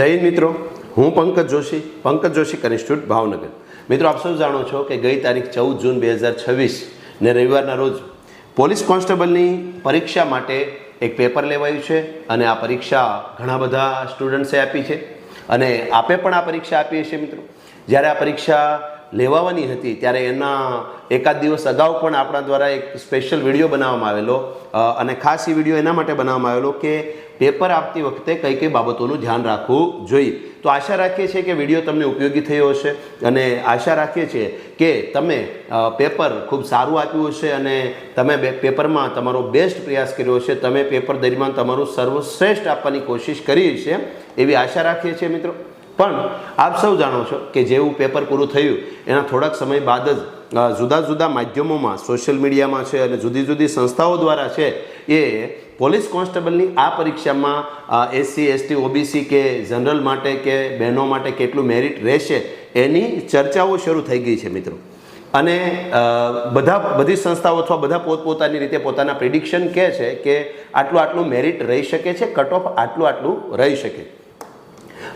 જય હિન્દ મિત્રો, હું પંકજ જોશી કનિષ્ઠ ભાવનગર। મિત્રો, આપ સૌ જાણો છો કે ગઈ તારીખ 14 જૂન 2026 ને રવિવારના રોજ પોલીસ કોન્સ્ટેબલની પરીક્ષા માટે એક પેપર લેવાયું છે અને આ પરીક્ષા ઘણા બધા સ્ટુડન્ટ્સે આપી છે અને આપે પણ આ પરીક્ષા આપી છે। મિત્રો, જ્યારે આ પરીક્ષા લેવાની હતી ત્યારે એના એકાદ દિવસ અગાઉ પણ આપણા દ્વારા એક સ્પેશિયલ વિડીયો બનાવવામાં આવેલો અને ખાસ એ વિડીયો એના માટે બનાવવામાં આવેલો કે પેપર આપતી વખતે કઈ કઈ બાબતોનું ધ્યાન રાખવું જોઈએ। તો આશા રાખીએ છીએ કે વિડીયો તમને ઉપયોગી થયો હશે અને આશા રાખીએ છીએ કે તમે પેપર ખૂબ સારું આપ્યું હશે અને તમે પેપરમાં તમારો બેસ્ટ પ્રયાસ કર્યો હશે, તમે પેપર દરમિયાન તમારું સર્વશ્રેષ્ઠ આપવાની કોશિશ કરી છે એવી આશા રાખીએ છીએ। મિત્રો, પણ આપ સૌ જાણો છો કે જેવું પેપર પૂરું થયું એના થોડાક સમય બાદ જ જુદા જુદા માધ્યમોમાં, સોશિયલ મીડિયામાં છે અને જુદી જુદી સંસ્થાઓ દ્વારા છે એ પોલીસ કોન્સ્ટેબલની આ પરીક્ષામાં SC ST OBC કે જનરલ માટે કે બહેનો માટે કેટલું મેરિટ રહેશે એની ચર્ચાઓ શરૂ થઈ ગઈ છે। મિત્રો, અને બધી સંસ્થાઓ અથવા બધા પોતપોતાની રીતે પોતાના પ્રિડિક્શન કહે છે કે આટલું મેરિટ રહી શકે છે, કટ ઓફ આટલું રહી શકે।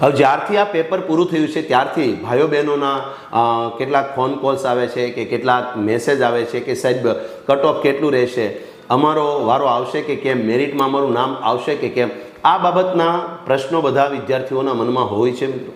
હવે જ્યારથી આ પેપર પૂરું થયું છે ત્યારથી ભાઈઓ બહેનોના કેટલાક ફોન કોલ્સ આવે છે કે કેટલાક મેસેજ આવે છે કે સાહેબ કટ ઓફ કેટલું રહેશે, અમારો વારો આવશે કે કેમ, મેરિટમાં અમારું નામ આવશે કે કેમ, આ બાબતના પ્રશ્નો બધા વિદ્યાર્થીઓના મનમાં હોય છે। મિત્રો,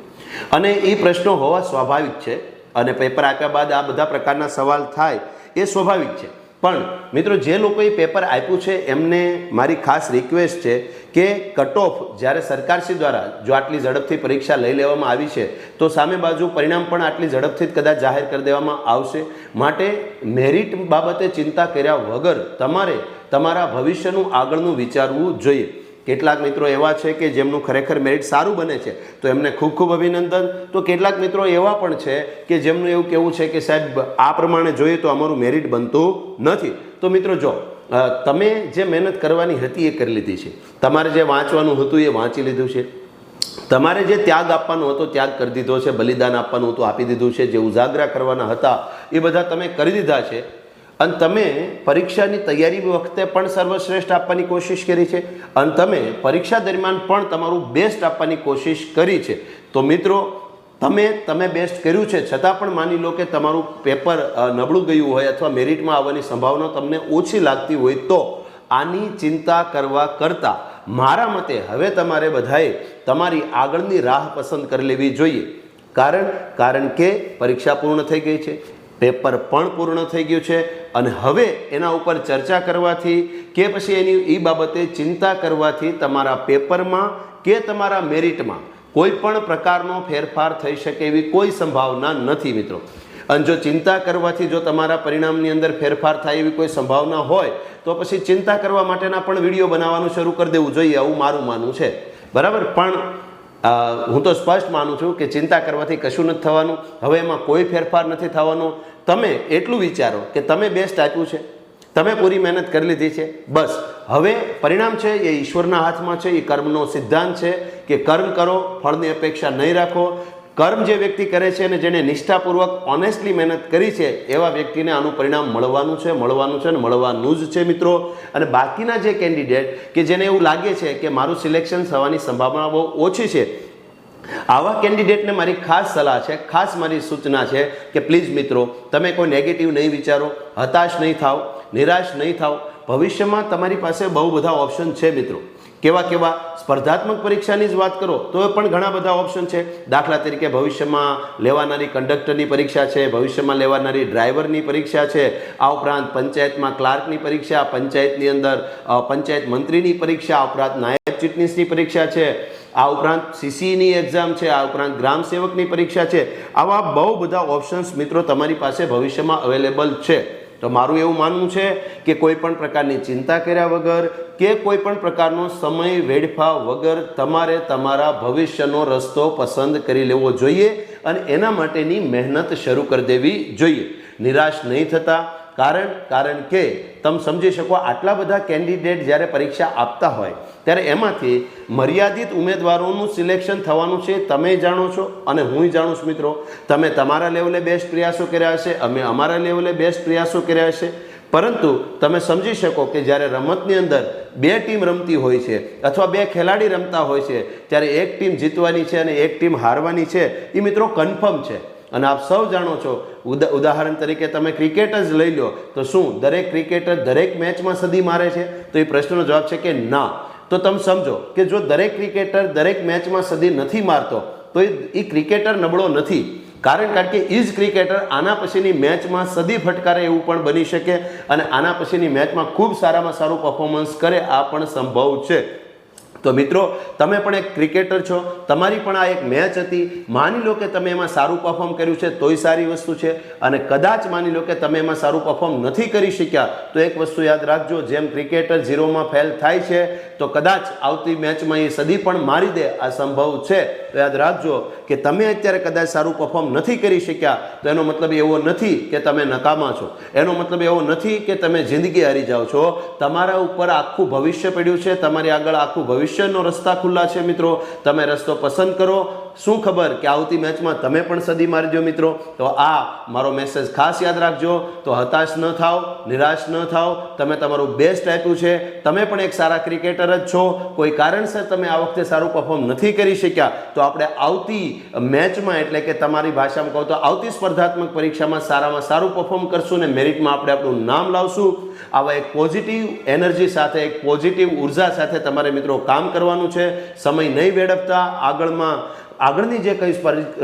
અને એ પ્રશ્નો હોવા સ્વાભાવિક છે અને પેપર આપ્યા બાદ આ બધા પ્રકારના સવાલ થાય એ સ્વાભાવિક છે। પણ મિત્રો, જે લોકોએ પેપર આપ્યું છે એમને મારી ખાસ રિક્વેસ્ટ છે કે કટ ઓફ જ્યારે સરકારશ્રી દ્વારા જો આટલી ઝડપથી પરીક્ષા લઈ લેવામાં આવી છે તો સામે બાજુ પરિણામ પણ આટલી ઝડપથી જ કદાચ જાહેર કરી દેવામાં આવશે। માટે મેરિટ બાબતે ચિંતા કર્યા વગર તમારે તમારા ભવિષ્યનું આગળનું વિચારવું જોઈએ। કેટલાક મિત્રો એવા છે કે જેમનું ખરેખર મેરિટ સારું બને છે તો એમને ખૂબ ખૂબ અભિનંદન। તો કેટલાક મિત્રો એવા પણ છે કે જેમનું એવું કહેવું છે કે સાહેબ આ પ્રમાણે જોઈએ તો અમારું મેરિટ બનતું નથી। તો મિત્રો, જો તમે જે મહેનત કરવાની હતી એ કરી લીધી છે, તમારે જે વાંચવાનું હતું એ વાંચી લીધું છે, તમારે જે ત્યાગ આપવાનો હતો ત્યાગ કરી દીધો છે, બલિદાન આપવાનું હતું આપી દીધું છે, જે ઉજાગરા કરવાના હતા એ બધા તમે કરી દીધા છે અને તમે પરીક્ષાની તૈયારી વખતે પણ સર્વશ્રેષ્ઠ આપવાની કોશિશ કરી છે અને તમે પરીક્ષા દરમિયાન પણ તમારું બેસ્ટ આપવાની કોશિશ કરી છે। તો મિત્રો, તમે બેસ્ટ કર્યું છે છતાં પણ માની લો કે તમારું પેપર નબળું ગયું હોય અથવા મેરિટમાં આવવાની સંભાવના તમને ઓછી લાગતી હોય તો આની ચિંતા કરવા કરતાં મારા મતે હવે તમારે બધાએ તમારી આગળની રાહ પસંદ કરી લેવી જોઈએ। કારણ કે પરીક્ષા પૂર્ણ થઈ ગઈ છે, પેપર પણ પૂર્ણ થઈ ગયું છે અને હવે એના ઉપર ચર્ચા કરવાથી કે પછી એની એ બાબતે ચિંતા કરવાથી તમારા પેપરમાં કે તમારા મેરિટમાં કોઈ પણ પ્રકારનો ફેરફાર થઈ શકે એવી કોઈ સંભાવના નથી। મિત્રો, અને જો ચિંતા કરવાથી જો તમારા પરિણામની અંદર ફેરફાર થાય એવી કોઈ સંભાવના હોય તો પછી ચિંતા કરવા માટેના પણ વિડીયો બનાવવાનું શરૂ કરી દેવું જોઈએ, આવું મારું માનવું છે। બરાબર, પણ હું તો સ્પષ્ટ માનું છું કે ચિંતા કરવાથી કશું નથી થવાનું, હવે એમાં કોઈ ફેરફાર નથી થવાનો। તમે એટલું વિચારો કે તમે બેસ્ટ આપ્યું છે, તમે પૂરી મહેનત કરી લીધી છે, બસ હવે પરિણામ છે એ ઈશ્વરના હાથમાં છે। એ કર્મનો સિદ્ધાંત છે કે કર્મ કરો, ફળની અપેક્ષા નહીં રાખો। કર્મ જે વ્યક્તિ કરે છે અને જેને નિષ્ઠાપૂર્વક ઓનેસ્ટલી મહેનત કરી છે એવા વ્યક્તિને આનું પરિણામ મળવાનું છે અને મળવાનું જ છે। મિત્રો, અને બાકીના જે કેન્ડિડેટ કે જેને એવું લાગે છે કે મારું સિલેક્શન થવાની સંભાવના બહુ ઓછી છે, આવા કેન્ડિડેટને મારી ખાસ સલાહ છે, ખાસ મારી સૂચના છે કે પ્લીઝ મિત્રો, તમે કોઈ નેગેટિવ નહીં વિચારો, હતાશ નહીં થાવ, નિરાશ નહીં થાવ। ભવિષ્યમાં તમારી પાસે બહુ બધા ઓપ્શન છે। મિત્રો, કેવા સ્પર્ધાત્મક પરીક્ષાની જ વાત કરો તો પણ ઘણા બધા ઓપ્શન છે। દાખલા તરીકે ભવિષ્યમાં લેવાનારી કંડક્ટરની પરીક્ષા છે, ભવિષ્યમાં લેવાનારી ડ્રાઈવરની પરીક્ષા છે, આ ઉપરાંત પંચાયતમાં ક્લાર્કની પરીક્ષા, પંચાયતની અંદર પંચાયત મંત્રીની પરીક્ષા, આ ઉપરાંત નાયબ ચીટનીસની પરીક્ષા છે, આ ઉપરાંત CCની એક્ઝામ છે, આ ઉપરાંત ગ્રામ સેવકની પરીક્ષા છે। આવા બહુ બધા ઓપ્શન્સ મિત્રો તમારી પાસે ભવિષ્યમાં અવેલેબલ છે। તો મારું એવું માનવું છે કે કોઈ પણ પ્રકારની ચિંતા કર્યા વગર કે કોઈ પણ પ્રકારનો સમય વેડફા વગર તમારે તમારા ભવિષ્યનો રસ્તો પસંદ કરી લેવો જોઈએ અને એના માટેની મહેનત શરૂ કરી દેવી જોઈએ। નિરાશ નહીં થતા, કારણ કે તમે સમજી શકો આટલા બધા કેન્ડિડેટ જ્યારે પરીક્ષા આપતા હોય ત્યારે એમાંથી મર્યાદિત ઉમેદવારોનું સિલેક્શન થવાનું છે, તમે જાણો છો અને હું જાણું છું। મિત્રો, તમે તમારા લેવલે બેસ્ટ પ્રયાસો કર્યા હશે, અમે અમારા લેવલે બેસ્ટ પ્રયાસો કર્યા હશે, પરંતુ તમે સમજી શકો કે જ્યારે રમતની અંદર બે ટીમ રમતી હોય છે અથવા બે ખેલાડી રમતા હોય છે ત્યારે એક ટીમ જીતવાની છે અને એક ટીમ હારવાની છે એ મિત્રો કન્ફર્મ છે. અને આપ સૌ જાણો છો, ઉદાહરણ તરીકે તમે ક્રિકેટ જ લઈ લો તો શું દરેક ક્રિકેટર દરેક મેચમાં સદી મારે છે? તો એ પ્રશ્નનો જવાબ છે કે ના. તો તમે સમજો કે જો દરેક ક્રિકેટર દરેક મેચમાં સદી નથી મારતો તો એ ક્રિકેટર નબળો નથી. કારણ કે એ જ ક્રિકેટર આના પછીની મેચમાં સદી ફટકારે એવું પણ બની શકે અને આના પછીની મેચમાં ખૂબ સારામાં સારું પરફોર્મન્સ કરે આ પણ સંભવ છે. તો મિત્રો તમે પણ એક ક્રિકેટર છો, તમારી પણ આ એક મેચ હતી. માની લો કે તમે એમાં સારું પરફોર્મ કર્યું છે તોય સારી વસ્તુ છે, અને કદાચ માની લો કે તમે એમાં સારું પરફોર્મ નથી કરી શક્યા તો એક વસ્તુ યાદ રાખજો, જેમ ક્રિકેટર 0માં ફેલ થાય છે તો કદાચ આવતી મેચમાં એ સદી પણ મારી દે આ સંભવ છે. તો યાદ રાખજો કે તમે અત્યારે કદાચ સારું પરફોર્મ નથી કરી શક્યા તો એનો મતલબ એવો નથી કે તમે નકામા છો, એનો મતલબ એવો નથી કે તમે જિંદગી હારી જાઓ છો. તમારા ઉપર આખું ભવિષ્ય પડ્યું છે, તમારી આગળ આખું ભવિષ્યનો રસ્તા ખુલ્લા છે મિત્રો. તમે રસ્તો પસંદ કરો. શું ખબર કે આવતી મેચમાં તમે પણ સદી મારી દો મિત્રો. તો આ મારો મેસેજ ખાસ યાદ રાખજો. તો હતાશ ન થાવ, નિરાશ ન થાવ, તમે તમારું બેસ્ટ આપ્યું છે. તમે પણ એક સારા ક્રિકેટર જ છો. કોઈ કારણસર તમે આ વખતે સારું પરફોર્મ નથી કરી શક્યા તો આપણે આવતી મેચમાં એટલે કે તમારી ભાષામાં કહું તો આવતી સ્પર્ધાત્મક પરીક્ષામાં સારામાં સારું પરફોર્મ કરશું ને મેરિટમાં આપણે આપણું નામ લાવશું. આવા એક પોઝિટિવ એનર્જી સાથે, એક પોઝિટિવ ઉર્જા સાથે તમારે મિત્રો કામ કરવાનું છે. સમય નહીં વેડફતા આગળની જે કઈ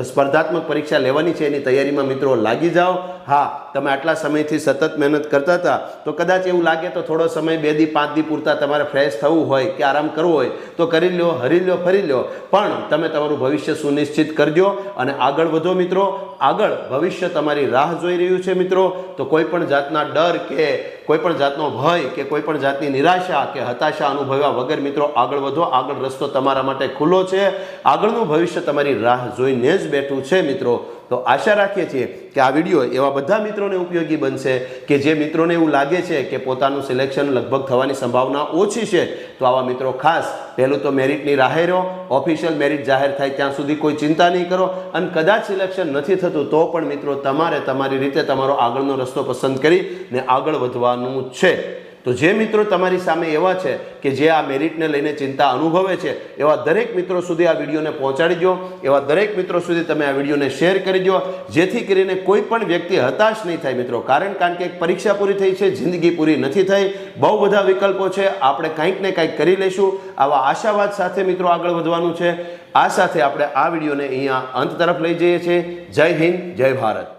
સ્પર્ધાત્મક પરીક્ષા લેવાની છે એની તૈયારીમાં મિત્રો લાગી જાઓ. હા, તમે આટલા સમયથી સતત મહેનત કરતા હતા તો કદાચ એવું લાગે તો થોડો સમય 2 દી 5 દી પૂરતા તમારે ફ્રેશ થવું હોય કે આરામ કરવો હોય તો કરી લો, હરી લો, ફરી લો, પણ તમે તમારું ભવિષ્ય સુનિશ્ચિત કરજો અને આગળ વધો મિત્રો. આગળ ભવિષ્ય તમારી રાહ જોઈ રહ્યું છે મિત્રો. તો કોઈ પણ જાતના ડર કે કોઈ પણ જાતનો ભય કે કોઈ પણ જાતની નિરાશા કે હતાશા અનુભવ્યા વગર મિત્રો આગળ વધો. આગળ રસ્તો તમારા માટે ખુલ્લો છે. આગળનું ભવિષ્ય તમારી રાહ જોઈને જ બેઠું છે મિત્રો. તો આશા રાખીએ છીએ કે આ વિડીયો એવા બધા મિત્રોને ઉપયોગી બનશે કે જે મિત્રોને એવું લાગે છે કે પોતાનું સિલેક્શન લગભગ થવાની સંભાવના ઓછી છે. તો આવા મિત્રો ખાસ પહેલું તો મેરિટની રાહે રહો. ઓફિશિયલ મેરિટ જાહેર થાય ત્યાં સુધી કોઈ ચિંતા નહીં કરો, અને કદાચ સિલેક્શન નથી થતું તો પણ મિત્રો તમારે તમારી રીતે તમારો આગળનો રસ્તો પસંદ કરીને આગળ વધવાનું છે. તો જે મિત્રો તમારી સામે એવા છે કે જે આ મેરિટને લઈને ચિંતા અનુભવે છે એવા દરેક મિત્રો સુધી આ વિડીયોને પહોંચાડી દો. એવા દરેક મિત્રો સુધી તમે આ વિડીયોને શેર કરી દો, જેથી કરીને કોઈ પણ વ્યક્તિ હતાશ નહીં થાય મિત્રો. કારણ કે એક પરીક્ષા પૂરી થઈ છે, જિંદગી પૂરી નથી થઈ. બહુ બધા વિકલ્પો છે, આપણે કંઈક ને કંઈક કરી લઈશું. આવા આશાવાદ સાથે મિત્રો આગળ વધવાનું છે. આ સાથે આપણે આ વિડીયોને અહીંયા અંત તરફ લઈ જઈએ છીએ. જય હિન્દ, જય ભારત.